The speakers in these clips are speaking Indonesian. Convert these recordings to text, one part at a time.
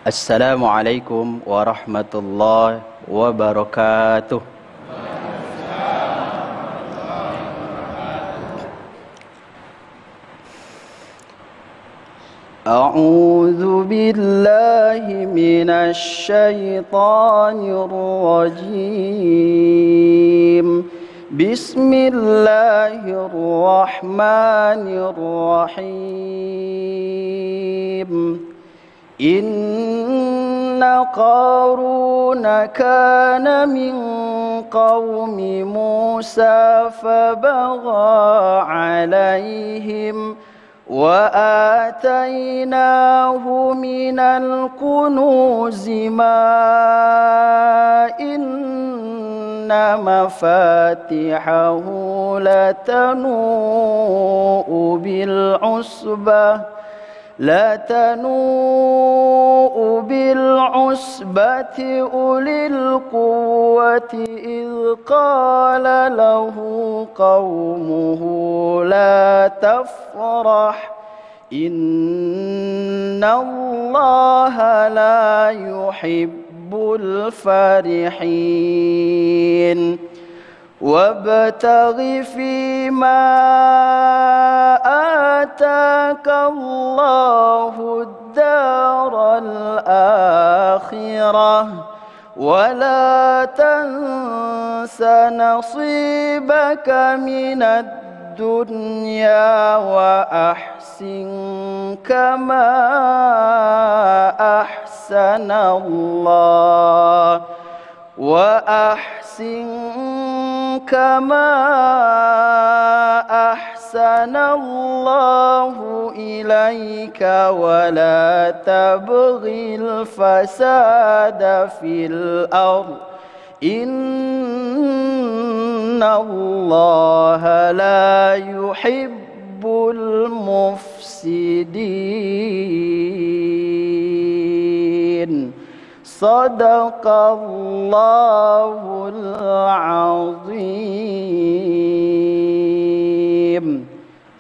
Assalamualaikum warahmatullahi wabarakatuh. A'udzu billahi minasy syaithanir rajim. Bismillahirrahmanirrahim. Inna Qaruna kana min qaumi Musa fabagha alaihim wa atainahu minal kunuzi ma inna mafatihahu latanu bil usbah بالعصبة أولي القوة إذ قال له قومه لا تفرح إن الله لا يحب الفرحين وابتغ فيما آتاك الله الدار الآخرة ولا تنس نصيبك من الدنيا وأحسن كما أحسن الله كما أحسن الله إليك ولا تبغي الفساد في الأرض إن الله لا يحب المفسدين. Sadaqallahul azim.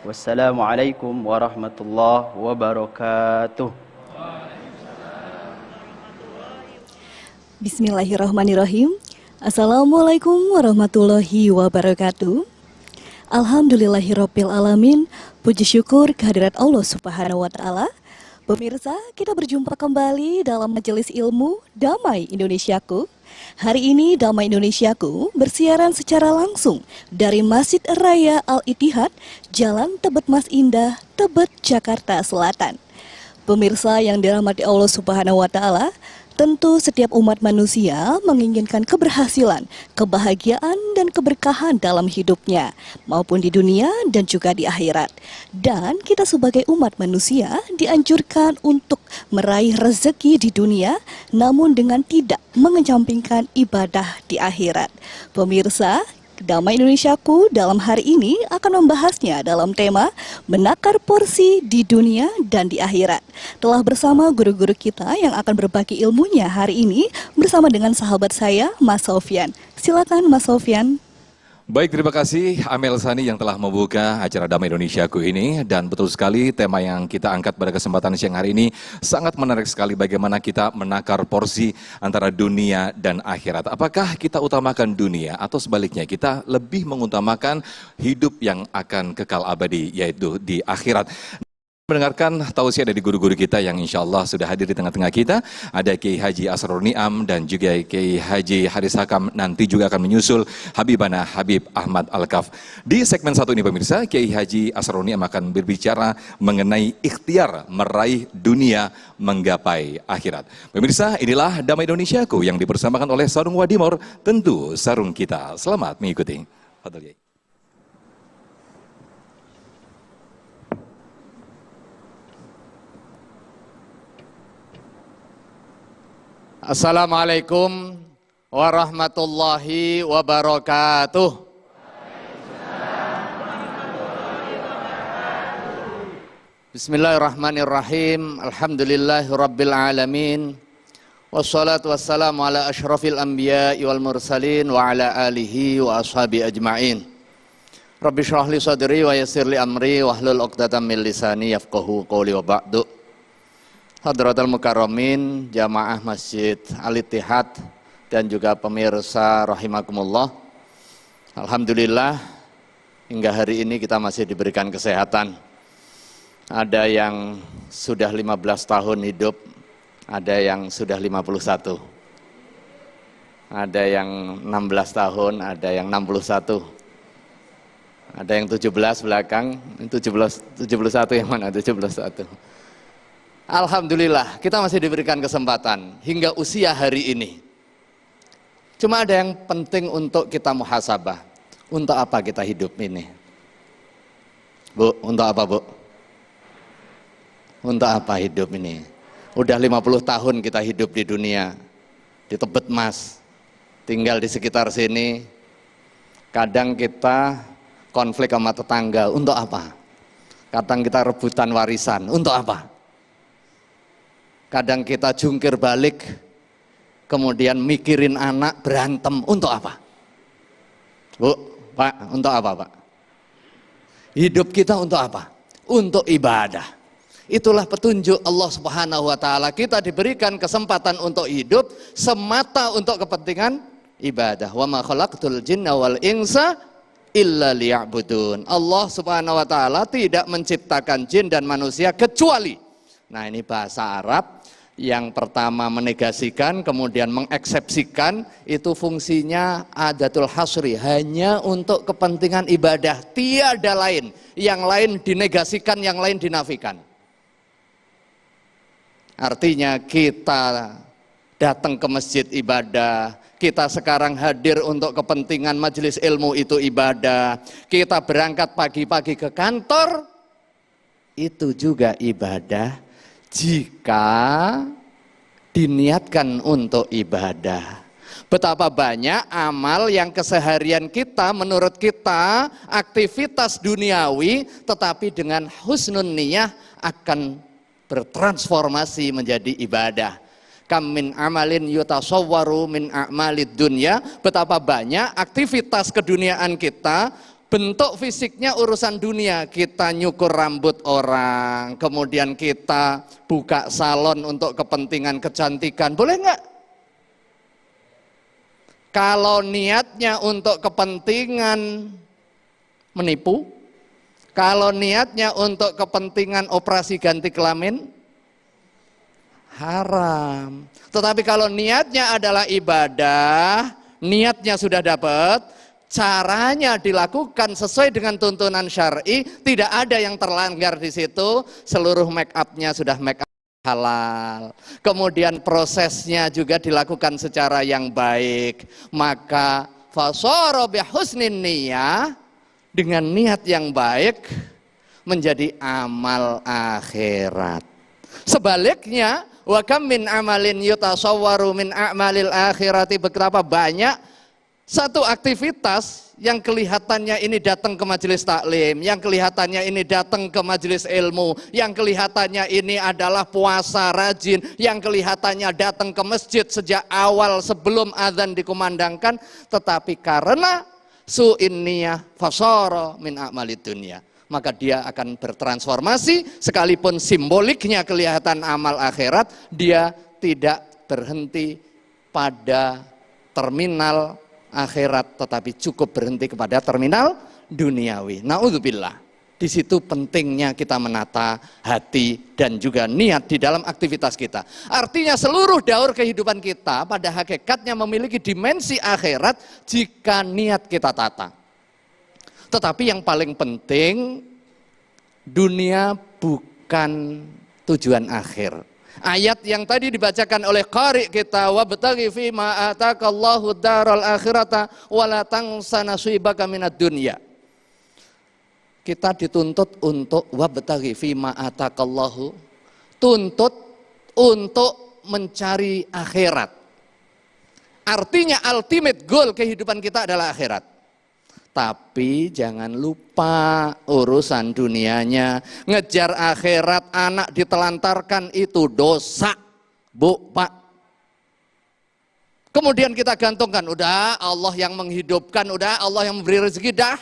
Wassalamualaikum warahmatullahi wabarakatuh. Bismillahirrahmanirrahim. Assalamualaikum warahmatullahi wabarakatuh. Alhamdulillahirabbil alamin. Puji syukur kehadirat Allah Subhanahu wa taala. Pemirsa, kita berjumpa kembali dalam majelis ilmu Damai Indonesiaku. Hari ini Damai Indonesiaku bersiaran secara langsung dari Masjid Raya Al-Ittihad, Jalan Tebet Mas Indah, Tebet, Jakarta Selatan. Pemirsa yang dirahmati Allah Subhanahu wa taala, tentu setiap umat manusia menginginkan keberhasilan, kebahagiaan, dan keberkahan dalam hidupnya, maupun di dunia dan juga di akhirat. Dan kita sebagai umat manusia dianjurkan untuk meraih rezeki di dunia, namun dengan tidak mengesampingkan ibadah di akhirat. Pemirsa, Damai Indonesiaku dalam hari ini akan membahasnya dalam tema menakar porsi di dunia dan di akhirat. Telah bersama guru-guru kita yang akan berbagi ilmunya hari ini bersama dengan sahabat saya, Mas Sofyan. Silakan Mas Sofyan. Baik, terima kasih Amel Sani yang telah membuka acara Damai Indonesiaku ini. Dan betul sekali tema yang kita angkat pada kesempatan siang hari ini sangat menarik sekali, bagaimana kita menakar porsi antara dunia dan akhirat. Apakah kita utamakan dunia atau sebaliknya kita lebih mengutamakan hidup yang akan kekal abadi, yaitu di akhirat. Mendengarkan tausiah dari guru-guru kita yang insya Allah sudah hadir di tengah-tengah kita. Ada Kiai Haji Asrorul Niam dan juga Kiai Haji Haris Hakam, nanti juga akan menyusul Habibana Habib Ahmad Al-Kaf. Di segmen satu ini pemirsa, Kiai Haji Asrorul Niam akan berbicara mengenai ikhtiar meraih dunia menggapai akhirat. Pemirsa, inilah Damai Indonesiaku yang dipersamakan oleh Sarung Wadimor, tentu sarung kita. Selamat mengikuti. Fadhil Kiai. Assalamualaikum warahmatullahi wabarakatuh. Bismillahirrahmanirrahim. Alhamdulillahirabbil alamin. Wassalatu wassalamu ala asyrafil anbiya'i wal mursalin wa ala alihi wa ashabi ajma'in. Rabbi shrah li sadri wa yassir li amri wahlul 'uqdatam min lisani yafqahu qawli wa ba'du. Hadratul Mukarramin, jamaah Masjid Al-Ittihad, dan juga pemirsa rahimakumullah. Alhamdulillah, hingga hari ini kita masih diberikan kesehatan. Ada yang sudah 15 tahun hidup, ada yang sudah 51. Ada yang 16 tahun, ada yang 61. Ada yang 17 belakang, 71 yang mana? 71. Alhamdulillah, kita masih diberikan kesempatan hingga usia hari ini. Cuma ada yang penting untuk kita muhasabah. Untuk apa kita hidup ini? Bu, untuk apa Bu? Untuk apa hidup ini? Udah 50 tahun kita hidup di dunia, di Tebet Mas, tinggal di sekitar sini. Kadang kita konflik sama tetangga, untuk apa? Kadang kita rebutan warisan, untuk apa? Kadang kita jungkir balik, kemudian mikirin anak, berantem, untuk apa? Bu, Pak, untuk apa Pak? Hidup kita untuk apa? Untuk ibadah. Itulah petunjuk Allah Subhanahu wa Ta'ala. Kita diberikan kesempatan untuk hidup semata untuk kepentingan ibadah. Wa ma khalaqtul jinna wal insa illa liya'budun. Allah Subhanahu wa Ta'ala tidak menciptakan jin dan manusia kecuali. Nah, ini bahasa Arab yang pertama menegasikan, kemudian mengeksepsikan, itu fungsinya adatul hasri, hanya untuk kepentingan ibadah, tiada lain. Yang lain dinegasikan, yang lain dinafikan. Artinya kita datang ke masjid ibadah, kita sekarang hadir untuk kepentingan majelis ilmu itu ibadah, kita berangkat pagi-pagi ke kantor, itu juga ibadah jika diniatkan untuk ibadah. Betapa banyak amal yang keseharian kita, menurut kita aktivitas duniawi, tetapi dengan husnun niyah akan bertransformasi menjadi ibadah. Kam min amalin yutasawwaru min a'malid dunya. Betapa banyak aktivitas keduniaan kita, bentuk fisiknya urusan dunia, kita nyukur rambut orang, kemudian kita buka salon untuk kepentingan kecantikan, boleh nggak? Kalau niatnya untuk kepentingan menipu, kalau niatnya untuk kepentingan operasi ganti kelamin, haram. Tetapi kalau niatnya adalah ibadah, niatnya sudah dapat, caranya dilakukan sesuai dengan tuntunan syar'i, tidak ada yang terlanggar di situ, seluruh make up-nya sudah make up halal. Kemudian prosesnya juga dilakukan secara yang baik, maka fasara bihusnin niyah, dengan niat yang baik menjadi amal akhirat. Sebaliknya, wa kam min amalin yutasawwaru min a'malil akhirati, betapa banyak satu aktivitas yang kelihatannya ini datang ke majelis taklim, yang kelihatannya ini datang ke majelis ilmu, yang kelihatannya ini adalah puasa rajin, yang kelihatannya datang ke masjid sejak awal sebelum azan dikumandangkan, tetapi karena su'in niyah fasara min a'malid dunya, maka dia akan bertransformasi, sekalipun simboliknya kelihatan amal akhirat, dia tidak berhenti pada terminal akhirat, tetapi cukup berhenti kepada terminal duniawi. Na'udzubillah. Di situ pentingnya kita menata hati dan juga niat di dalam aktivitas kita. Artinya seluruh daur kehidupan kita pada hakikatnya memiliki dimensi akhirat jika niat kita tata. Tetapi yang paling penting, dunia bukan tujuan akhir. Ayat yang tadi dibacakan oleh qari kita, wabtaghi fima atakallahu daral akhirata wala tansa nasibaka minad dunya. Kita dituntut untuk wabtaghi fima atakallahu, tuntut untuk mencari akhirat. Artinya ultimate goal kehidupan kita adalah akhirat. Tapi jangan lupa urusan dunianya. Ngejar akhirat, anak ditelantarkan, itu dosa, Bu, Pak. Kemudian kita gantungkan, udah Allah yang menghidupkan, udah Allah yang memberi rezeki, dah.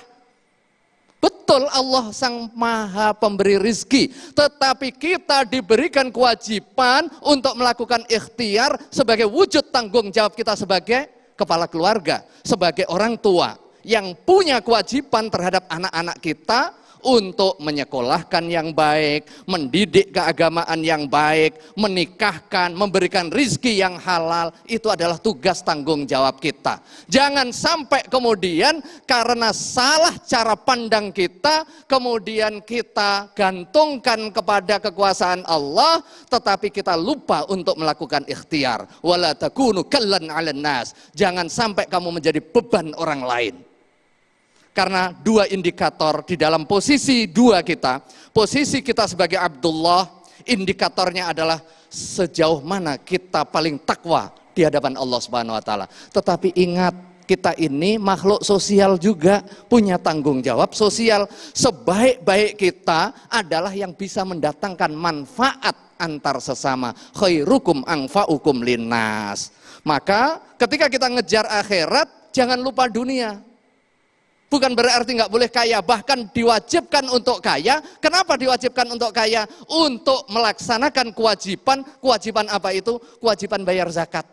Betul Allah sang maha pemberi rizki, tetapi kita diberikan kewajiban untuk melakukan ikhtiar sebagai wujud tanggung jawab kita sebagai kepala keluarga, sebagai orang tua yang punya kewajiban terhadap anak-anak kita untuk menyekolahkan yang baik, mendidik keagamaan yang baik, menikahkan, memberikan rizki yang halal. Itu adalah tugas tanggung jawab kita. Jangan sampai kemudian karena salah cara pandang kita, kemudian kita gantungkan kepada kekuasaan Allah, tetapi kita lupa untuk melakukan ikhtiar. Wala takunu kallan 'alan nas. Jangan sampai kamu menjadi beban orang lain. Karena dua indikator di dalam posisi dua kita, posisi kita sebagai Abdullah, indikatornya adalah sejauh mana kita paling takwa di hadapan Allah Subhanahu wa taala. Tetapi ingat, kita ini makhluk sosial juga, punya tanggung jawab sosial. Sebaik-baik kita adalah yang bisa mendatangkan manfaat antar sesama. Khairukum anfa'ukum linnas. Maka ketika kita ngejar akhirat, jangan lupa dunia. Bukan berarti nggak boleh kaya, bahkan diwajibkan untuk kaya. Kenapa diwajibkan untuk kaya? Untuk melaksanakan kewajiban. Kewajiban apa itu? Kewajiban bayar zakat.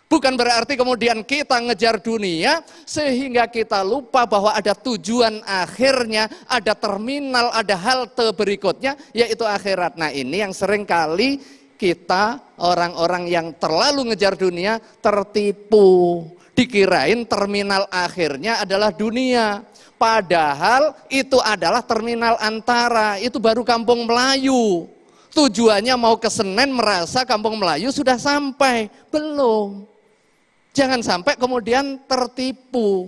Bukan berarti kemudian kita ngejar dunia sehingga kita lupa bahwa ada tujuan akhirnya, ada terminal, ada halte berikutnya, yaitu akhirat. Nah, ini yang sering kali kita orang-orang yang terlalu ngejar dunia tertipu. Dikirain terminal akhirnya adalah dunia. Padahal itu adalah terminal antara, itu baru Kampung Melayu. Tujuannya mau ke Senen merasa Kampung Melayu sudah sampai. Belum. Jangan sampai kemudian tertipu.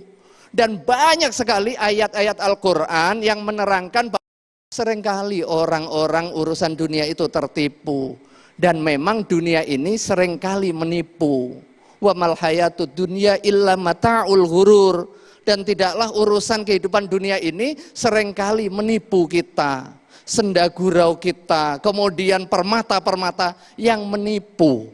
Dan banyak sekali ayat-ayat Al-Quran yang menerangkan bahwa seringkali orang-orang urusan dunia itu tertipu. Dan memang dunia ini seringkali menipu. Wa mal hayatud dunya illa mata'ul ghurur. Dan tidaklah urusan kehidupan dunia ini seringkali menipu kita, senda gurau kita, kemudian permata-permata yang menipu.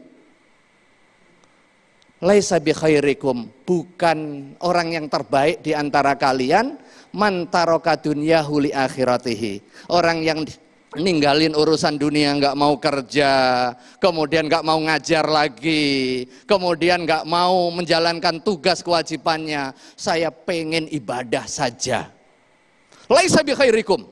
Laisa bi khairikum, bukan orang yang terbaik di antara kalian, man taraka dunyahu li akhiratihi. Orang yang ninggalin urusan dunia, nggak mau kerja, kemudian nggak mau ngajar lagi, kemudian nggak mau menjalankan tugas kewajibannya. Saya pengen ibadah saja. Laisa bi khairikum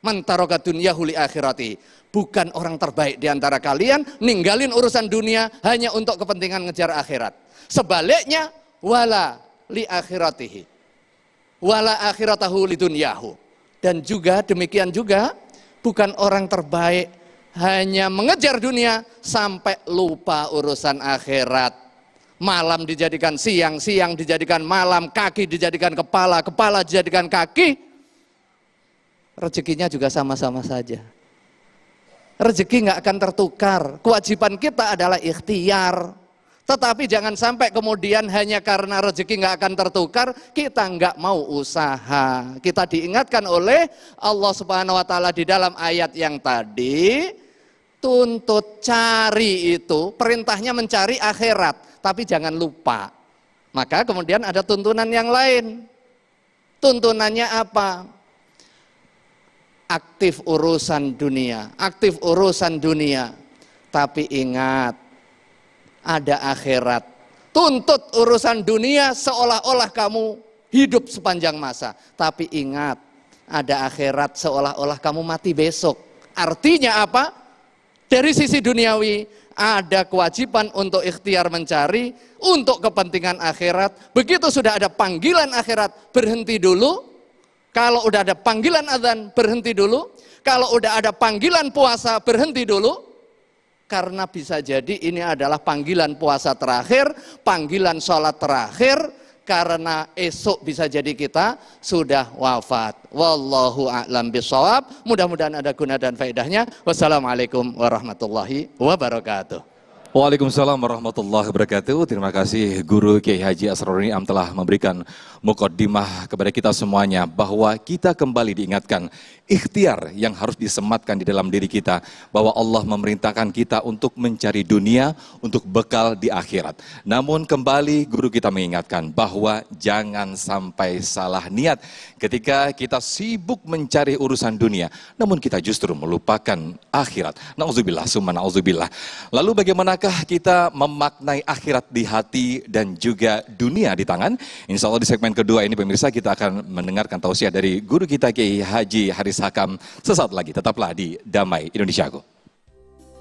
man taraka dunyahu li akhirati. Bukan orang terbaik di antara kalian ninggalin urusan dunia hanya untuk kepentingan ngejar akhirat. Sebaliknya, wala li akhiratihi, wala akhiratahu li dunyahu. Dan juga demikian juga, bukan orang terbaik hanya mengejar dunia sampai lupa urusan akhirat. Malam dijadikan siang, siang dijadikan malam, kaki dijadikan kepala, kepala dijadikan kaki. Rezekinya juga sama-sama saja. Rezeki nggak akan tertukar. Kewajiban kita adalah ikhtiar. Tetapi jangan sampai kemudian hanya karena rezeki nggak akan tertukar, kita nggak mau usaha. Kita diingatkan oleh Allah Subhanahu wa taala di dalam ayat yang tadi, tuntut cari itu, perintahnya mencari akhirat, tapi jangan lupa. Maka kemudian ada tuntunan yang lain. Tuntunannya apa? Aktif urusan dunia, aktif urusan dunia. Tapi ingat, ada akhirat. Tuntut urusan dunia seolah-olah kamu hidup sepanjang masa. Tapi ingat, ada akhirat seolah-olah kamu mati besok. Artinya apa? Dari sisi duniawi, ada kewajiban untuk ikhtiar mencari untuk kepentingan akhirat. Begitu sudah ada panggilan akhirat, berhenti dulu. Kalau udah ada panggilan azan, berhenti dulu. Kalau udah ada panggilan puasa, berhenti dulu. Karena bisa jadi ini adalah panggilan puasa terakhir, panggilan sholat terakhir, karena esok bisa jadi kita sudah wafat. Wallahu a'lam bishawab. Mudah-mudahan ada guna dan faedahnya. Wassalamualaikum warahmatullahi wabarakatuh. Waalaikumsalam warahmatullahi wabarakatuh. Terima kasih Guru Kiai Haji Asrorun Niam telah memberikan mukaddimah kepada kita semuanya bahwa kita kembali diingatkan ikhtiar yang harus disematkan di dalam diri kita bahwa Allah memerintahkan kita untuk mencari dunia untuk bekal di akhirat. Namun kembali guru kita mengingatkan bahwa jangan sampai salah niat ketika kita sibuk mencari urusan dunia namun kita justru melupakan akhirat. Nauzubillah summa nauzubillah. Lalu bagaimanakah kita memaknai akhirat di hati dan juga dunia di tangan? Insya Allah di segmen kedua ini pemirsa kita akan mendengarkan tausiah dari guru kita Kiai Haji Haris Hakam. Sesaat lagi tetaplah di Damai Indonesiaku.